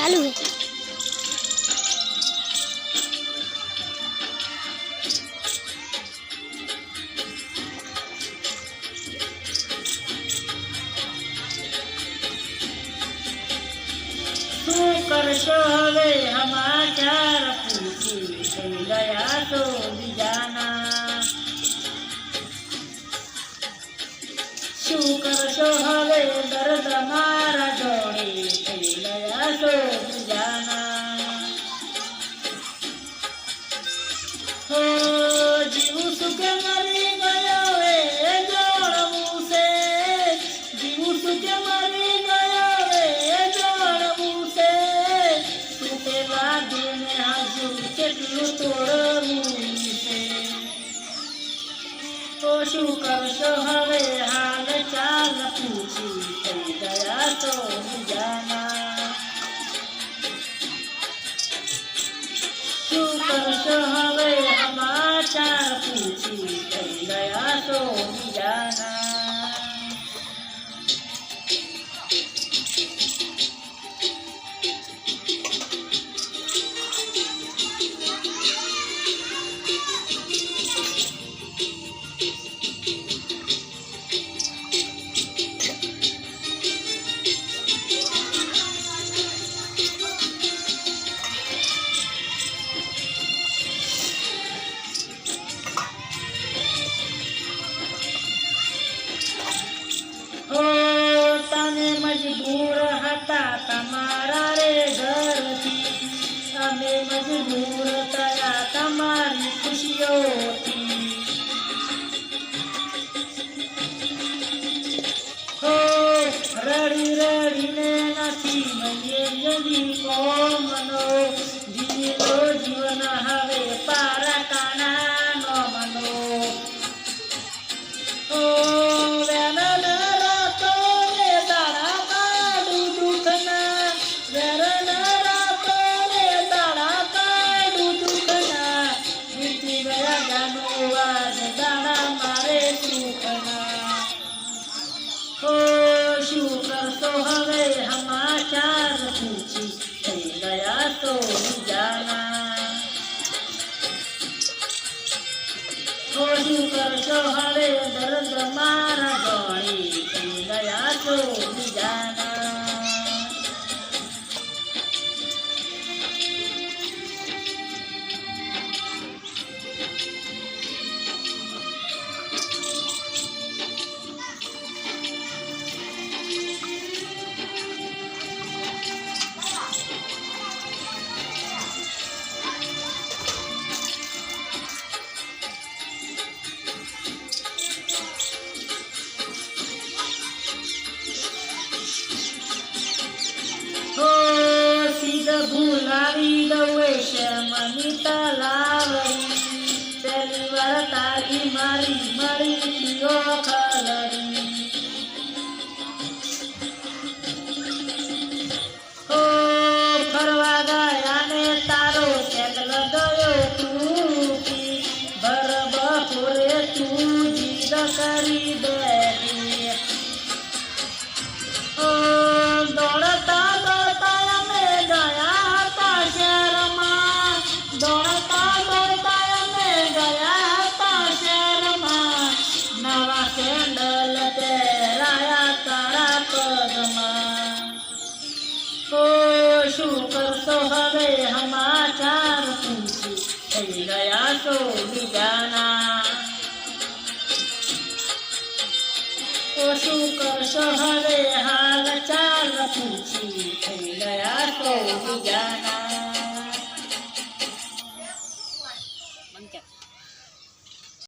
ચાલુ है। શું કરશો હવે સમાચાર પૂછી થઈ ગયા તો બીજાના શું કરશો હવે દર્દ મારા જોડે થઈ ગયા તો બીજાના હો જીવું શું કે મરી ગયો એ જોડવું છે જીવું શું કે મરી ગયો એ જોડવું છે તૂટે લાગીને હજુ કેટલું તોડવું છે તો શું કરશો હવે હાલ ચાલ પૂછી થઈ ગયા તો બીજાના શું કરશો હવે સમાચાર પૂછી થઈ ગયા તો બીજાના તમે મજબૂર હતા તમારા રે ઘરથી અમે મજબૂર થયા તમારી ખુશીઓથી હો રડી રડીને નથી મયે કોમનો જીવો જીવન હવે પારા કાણાનો મનો શું કરશો હવે સમાચાર પૂછી થઈ ગયા તો બીજાના શું કરશો હવે દર્દ મારા ગળી થઈ ગયા તો બીજાના ભૂલાવી દઉં શમની તલાવરી પહેલી વાર તારી મારી મળી પીઓ ખલરી ઓ ફરવા ગયા ને તારો ચેકલ ગયો તૂટી ભર બપોરે તું જીદ કરી બેઠી ઓ દોડતા સેન્ડલ પહેરાયા તારા પગમાં શું કરશો હવે સમાચાર પૂછી થઈ ગયા તો બીજાના શું કરશો હવે હાલ ચાલ પૂછી થઈ ગયા તો બીજાના